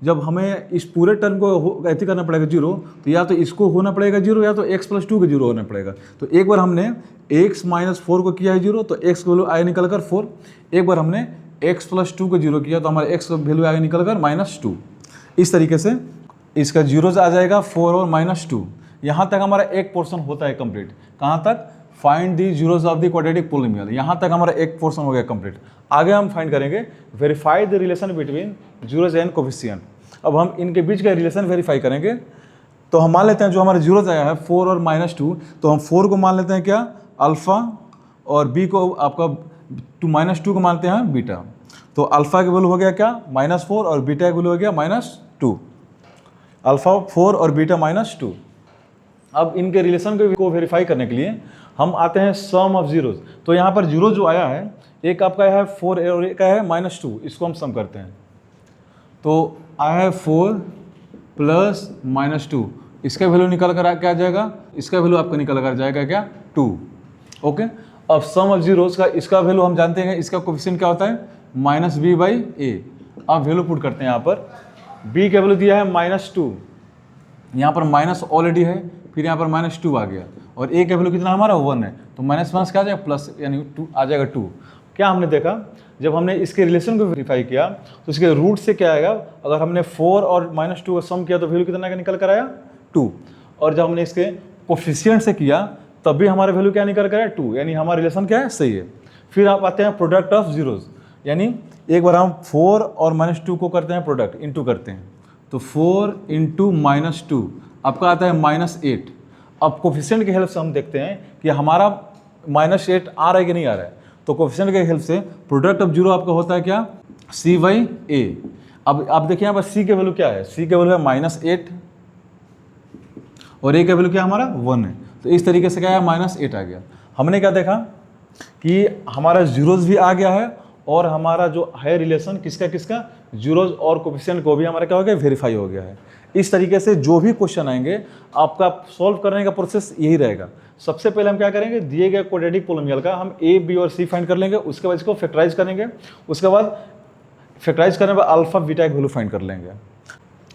जब हमें इस पूरे टर्म को ऐसे करना पड़ेगा जीरो, तो या तो इसको होना पड़ेगा जीरो, या तो x प्लस 2 का जीरो होना पड़ेगा। तो एक बार हमने x माइनस 4 को किया है जीरो, तो x की वैल्यू आगे निकल कर 4। एक बार हमने x प्लस 2 को जीरो किया तो हमारा x का वैल्यू आगे निकल कर माइनस 2। इस तरीके से इसका जीरोज आ जाएगा 4 और माइनस 2। यहाँ तक हमारा एक पोर्शन होता है कंप्लीट। कहाँ तक, find the zeros of the quadratic polynomial. यहाँ तक हमारा एक पोर्शन हो गया कंप्लीट। आगे हम फाइंड करेंगे verify the relation between zeros and coefficient. अब हम इनके बीच का रिलेशन वेरीफाई करेंगे। तो हम मान लेते हैं जो हमारा जीरोज आया है 4 और माइनस 2, तो हम 4 को मान लेते हैं क्या, अल्फ़ा, और b को आपका माइनस 2 को मानते हैं बीटा। तो अल्फ़ा की वैल्यू हो गया क्या, माइनस 4, और बीटा की वैल्यू हो गया माइनस 2। अल्फ़ा 4 और बीटा माइनस 2। अब इनके रिलेशन को वेरीफाई करने के लिए हम आते हैं सम ऑफ जीरोज। तो यहाँ पर जीरो जो आया है, एक आपका है 4 और एक है माइनस 2, इसको हम सम करते हैं। तो आया है 4 प्लस माइनस 2, इसका वैल्यू निकल कर क्या आ जाएगा, इसका वैल्यू आपका निकल कर जाएगा क्या, 2। ओके, अब सम ऑफ जीरोज का इसका वैल्यू हम जानते हैं, इसका कोफिशिएंट क्या होता है, माइनस b बाई ए। अब वैल्यू पुट करते हैं। यहाँ पर b का वैल्यू दिया है माइनस 2, यहाँ पर माइनस ऑलरेडी है, फिर यहाँ पर माइनस 2 आ गया, और a का वैल्यू कितना हमारा 1 है, तो माइनस माइनस क्या आ जाएगा, प्लस, यानी 2 आ जाएगा 2। क्या हमने देखा, जब हमने इसके रिलेशन को वेरीफाई किया तो इसके रूट से क्या आएगा, अगर हमने 4 और माइनस 2 का सम किया तो वैल्यू कितना का निकल कर आया, 2। और जब हमने इसके कोफिशिएंट से किया तब भी हमारा वैल्यू क्या निकल कर आया, 2, यानी हमारा रिलेशन क्या है, सही है। फिर आप आते हैं प्रोडक्ट ऑफ जीरोज, यानी एक बार हम 4 और माइनस 2 को करते हैं प्रोडक्ट, इंटू करते हैं, तो 4 इंटू माइनस 2 आपका आता है माइनस 8। अब कोफिशिएंट की हेल्प से हम देखते हैं कि हमारा माइनस 8 आ रहा है कि नहीं आ रहा है। तो कोफिशिएंट की हेल्प से प्रोडक्ट ऑफ जीरो आपका होता है क्या, c बाई ए। अब आप देखिए यहाँ पर c के वैल्यू क्या है, c का वैल्यू है माइनस 8, और a का वैल्यू क्या हमारा 1 है। तो इस तरीके से क्या है, माइनस 8 आ गया। हमने क्या देखा कि हमारा जीरोज भी आ गया है, और हमारा जो है रिलेशन किसका किसका, जीरोज और कोफिशिएंट को भी हमारा क्या हो गया, वेरीफाई हो गया है। इस तरीके से जो भी क्वेश्चन आएंगे आपका सॉल्व करने का प्रोसेस यही रहेगा। सबसे पहले हम क्या करेंगे, दिए गए क्वाड्रेटिक पोलिनोमियल का हम a, b और c फाइंड कर लेंगे, उसके बाद इसको फैक्टराइज करेंगे, उसके बाद फैक्टराइज करने पर अल्फा बीटा की वैल्यू फाइंड कर लेंगे।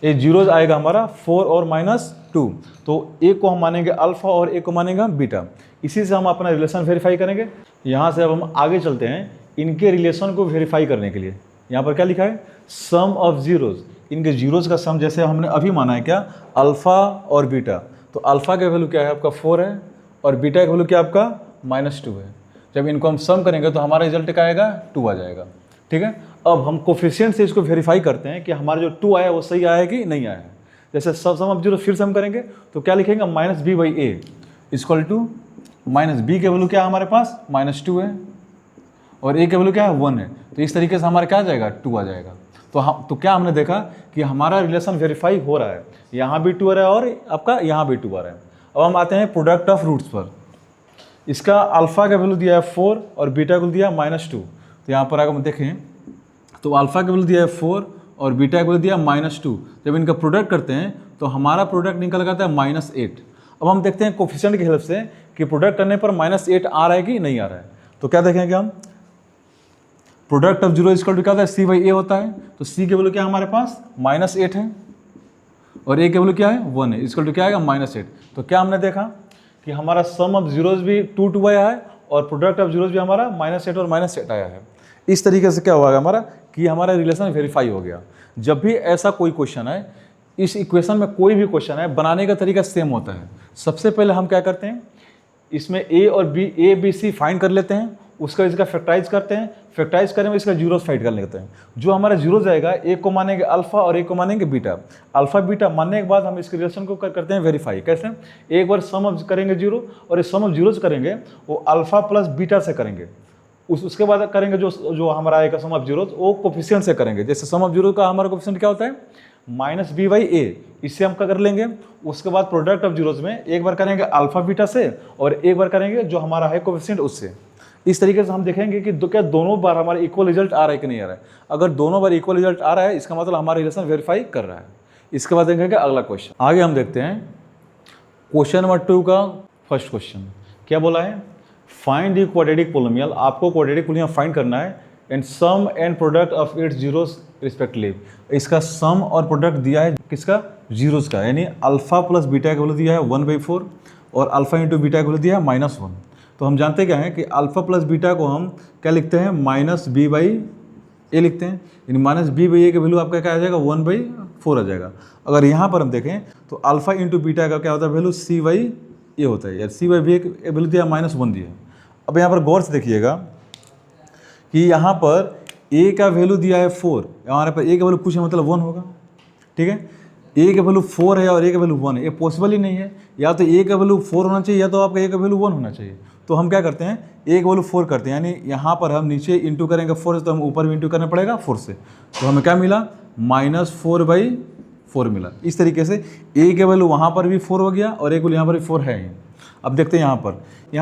ये जीरोज आएगा हमारा 4 और माइनस 2, तो a को हम मानेंगे अल्फा और a को मानेंगे बीटा। इसी से हम अपना रिलेशन वेरीफाई करेंगे। यहाँ से अब हम आगे चलते हैं इनके रिलेशन को वेरीफाई करने के लिए। यहाँ पर क्या लिखा है, सम ऑफ जीरोज, इनके जीरोज का सम, जैसे हमने अभी माना है क्या, अल्फा और बीटा। तो अल्फा का वैल्यू क्या है आपका 4 है और बीटा का वैल्यू क्या आपका -2 है। जब इनको हम सम करेंगे तो हमारा रिजल्ट क्या आएगा, 2 आ जाएगा। ठीक है, अब हम कोफिशिएंट से इसको वेरीफाई करते हैं कि हमारा जो 2 आया वो सही आया है कि नहीं आया है। जैसे सम ऑफ जीरो फिर सम करेंगे तो क्या लिखेंगे, -b/a इक्वल टू -b के वैल्यू क्या है हमारे पास, -2 है और a के वैल्यू क्या है, 1 है। तो इस तरीके से हमारा क्या आ जाएगा, 2 आ जाएगा। तो क्या हमने देखा कि हमारा रिलेशन वेरीफाई हो रहा है, यहाँ भी 2 आ रहा है और आपका यहाँ भी 2 आ रहा है। अब हम आते हैं प्रोडक्ट ऑफ रूट्स पर। इसका अल्फा का वैल्यू दिया है 4 और बीटा का वैल्यू दिया है -2। तो यहाँ पर अगर हम देखें तो अल्फा का वैल्यू दिया है 4 और बीटा का वैल्यू दिया है -2। जब इनका प्रोडक्ट करते हैं तो हमारा प्रोडक्ट निकल करता है -8। अब हम देखते हैं कोफिशिएंट की हेल्प से कि प्रोडक्ट करने पर -8 आ रहा है कि नहीं आ रहा है। तो क्या देखेंगे हम, product of zero equal to क्या होता है, c/a होता है। तो c के वैल्यू क्या है हमारे पास, -8 है और a के वैल्यू क्या है, 1 है, इक्वल टू क्या आएगा, -8। तो क्या हमने देखा कि हमारा सम ऑफ जीरोज भी 2 आया है और प्रोडक्ट ऑफ जीरोज भी हमारा -8 और -8 आया है। इस तरीके से क्या हुआ हमारा कि हमारा रिलेशन वेरीफाई हो गया। जब भी ऐसा कोई क्वेश्चन है, इस इक्वेशन में कोई भी क्वेश्चन है, बनाने का तरीका सेम होता है। सबसे पहले हम क्या करते हैं, इसमें ए बी सी फाइंड कर लेते हैं, उसका इसका फैक्टराइज करते हैं, फैक्टराइज करने में इसका जीरोस फाइंड कर लेते हैं। जो हमारा जीरो जाएगा, एक को मानेंगे अल्फा और एक को मानेंगे बीटा। अल्फा बीटा मानने के बाद हम इसके रिलेशन को करते हैं वेरीफाई। कैसे, एक बार सम ऑफ करेंगे जीरो और इस सम ऑफ जीरोज करेंगे वो अल्फा प्लस बीटा से करेंगे। उसके बाद करेंगे जो हमारा आएगा सम ऑफ जीरोज वो कोफिशिएंट से करेंगे। जैसे सम ऑफ जीरो का हमारा कोफिशिएंट क्या होता है, -b/a, इससे हम क्या कर लेंगे। उसके बाद प्रोडक्ट ऑफ जीरोज में एक बार करेंगे अल्फा बीटा से और एक बार करेंगे जो हमारा है कोफिशिएंट उससे। इस तरीके से हम देखेंगे कि क्या दोनों बार हमारा इक्वल रिजल्ट आ रहा है कि नहीं आ रहा है। अगर दोनों बार इक्वल रिजल्ट आ रहा है इसका मतलब हमारा रिलेशन वेरीफाई कर रहा है। इसके बाद देखेंगे अगला क्वेश्चन। आगे हम देखते हैं क्वेश्चन नंबर 2 का फर्स्ट क्वेश्चन। क्या बोला है, फाइंड द क्वाड्रेटिक पोलिनोमियल। आपको क्वाड्रेटिक पोलिनोमियल फाइंड करना है and sum and product of its zeros respectively. इसका सम और प्रोडक्ट दिया है किसका, जीरोस का, यानी अल्फा प्लस बीटा का वैल्यू दिया है 1/4 और अल्फा इंटू बीटा का वैल्यू दिया है -1। तो हम जानते क्या हैं कि अल्फा प्लस बीटा को हम क्या लिखते हैं, -b/a लिखते हैं, यानी -b/a का वैल्यू आपका क्या आ जाएगा, 1/4 आ जाएगा। अगर यहाँ पर हम देखें तो अल्फा इंटू बीटा का क्या होता है वैल्यू, c/a होता है, यार c/b का वैल्यू दिया -1 दिया। अब यहाँ पर गौर से देखिएगा कि यहाँ पर a का वैल्यू दिया है 4, हमारे पास a का वैल्यू कुछ है मतलब 1 होगा। ठीक है, a का वैल्यू 4 है और a का वैल्यू 1 है, ये पॉसिबल ही नहीं है। या तो a का वैल्यू 4 होना चाहिए या तो आपका a का वैल्यू 1 होना चाहिए। तो हम क्या करते हैं, a का वैल्यू 4 करते हैं, यानी यहाँ पर हम नीचे इंटू करेंगे 4 से, तो हम ऊपर भी इंटू करना पड़ेगा 4 से। तो हमें क्या मिला, -4/4 मिला। इस तरीके से a का वैल्यू वहाँ पर भी 4 हो गया और a का वैल्यू यहाँ पर भी 4 है ही। अब देखते हैं यहाँ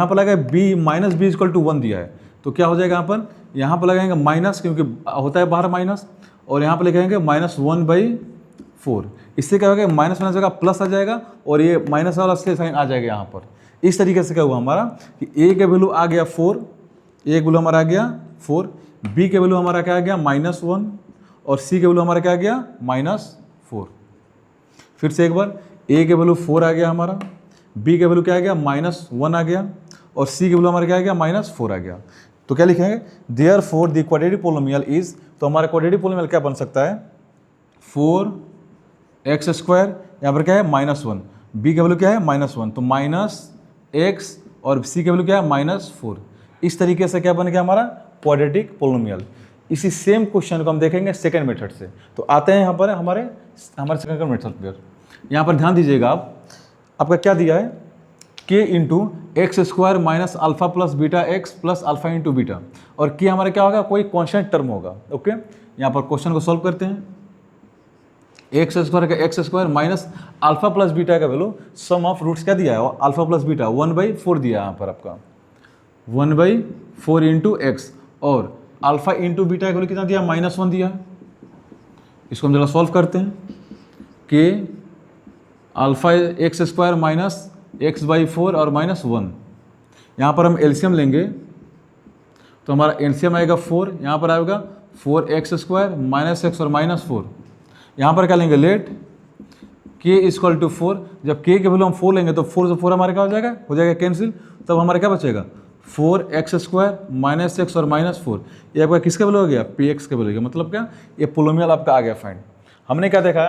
पर लगा b इक्वल टू 1 दिया है, तो क्या हो जाएगा यहाँ पर लगाएंगे माइनस, क्योंकि होता है बाहर माइनस, और यहाँ पर लिखेंगे -1/4। इससे क्या होगा, माइनस माइनस जगह प्लस आ जाएगा और ये माइनस वाला से साइन आ जाएगा यहाँ पर। इस तरीके से क्या हुआ हमारा कि a का वैल्यू आ गया 4, a का वैल्यू हमारा आ गया 4, b का वैल्यू हमारा क्या आ गया -1 और c का वैल्यू हमारा क्या आ गया -4। फिर से एक बार, a का वैल्यू 4 आ गया हमारा, b का वैल्यू क्या आ गया -1 आ गया और c का वैल्यू हमारा क्या आ गया -4 आ गया। तो क्या लिखेंगे, therefore the quadratic polynomial is, तो हमारा क्वाड्रेटिक पोलिनोमियल क्या बन सकता है, 4x², यहाँ पर क्या है -1, b का वैल्यू क्या है -1, तो -x और c का वैल्यू क्या है -4। इस तरीके से क्या बन गया हमारा क्वाड्रेटिक पोलिनोमियल। इसी सेम क्वेश्चन को हम देखेंगे सेकंड मेथड से। तो आते हैं यहाँ पर हमारे सेकंड मेथड पर। यहाँ पर ध्यान दीजिएगा, आपका क्या दिया है, k into x² minus alpha plus beta x plus alpha into beta, और k हमारा क्या होगा, कोई कॉन्स्टेंट टर्म होगा। ओके, यहाँ पर क्वेश्चन को सॉल्व करते हैं। x² का x² minus alpha plus beta का वैल्यू, सम ऑफ रूट्स क्या दिया है, अल्फा प्लस बीटा 1/4 दिया है यहाँ पर आपका 1/4 इंटू एक्स, और अल्फा इंटू बीटा का वैल्यू कितना दिया, -1 दिया है। इसको हम जरा सॉल्व करते हैं। k alpha x² minus x/4 और -1, यहाँ पर हम एलसीएम लेंगे तो हमारा एलसीएम आएगा 4, यहाँ पर आएगा 4x² माइनस x और -4। यहाँ पर क्या लेंगे, लेट k इक्वल टू 4। जब k के वैल्यू हम 4 लेंगे तो 4 से 4 हमारे क्या हो जाएगा कैंसिल, तब हमारा क्या बचेगा 4x² माइनस एक्स और -4, ये आपका किसका वैल्यू हो गया, px का वैल्यू हो गया। मतलब क्या, ये पोलोमियल आपका आ गया फाइंड। हमने क्या देखा,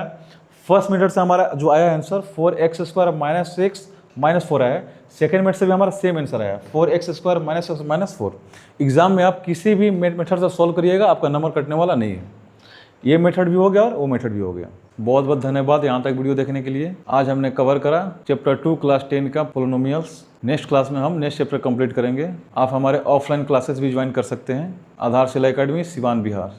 फर्स्ट मेथड से हमारा जो आया answer 4x² minus x minus 4 आया, सेकेंड मेथड से भी हमारा सेम आंसर आया 4x² minus x minus 4। Exam में आप किसी भी मेथड से सॉल्व करिएगा, आपका नंबर कटने वाला नहीं है। ये मेथड भी हो गया और वो मेथड भी हो गया। बहुत बहुत धन्यवाद यहाँ तक वीडियो देखने के लिए। आज हमने कवर करा चैप्टर 2 क्लास 10 का पोलिनोमियल्स। नेक्स्ट क्लास में हम नेक्स्ट चैप्टर कंप्लीट करेंगे। आप हमारे ऑफलाइन क्लासेस भी ज्वाइन कर सकते हैं। आधार शिला एकेडमी, सिवान, बिहार।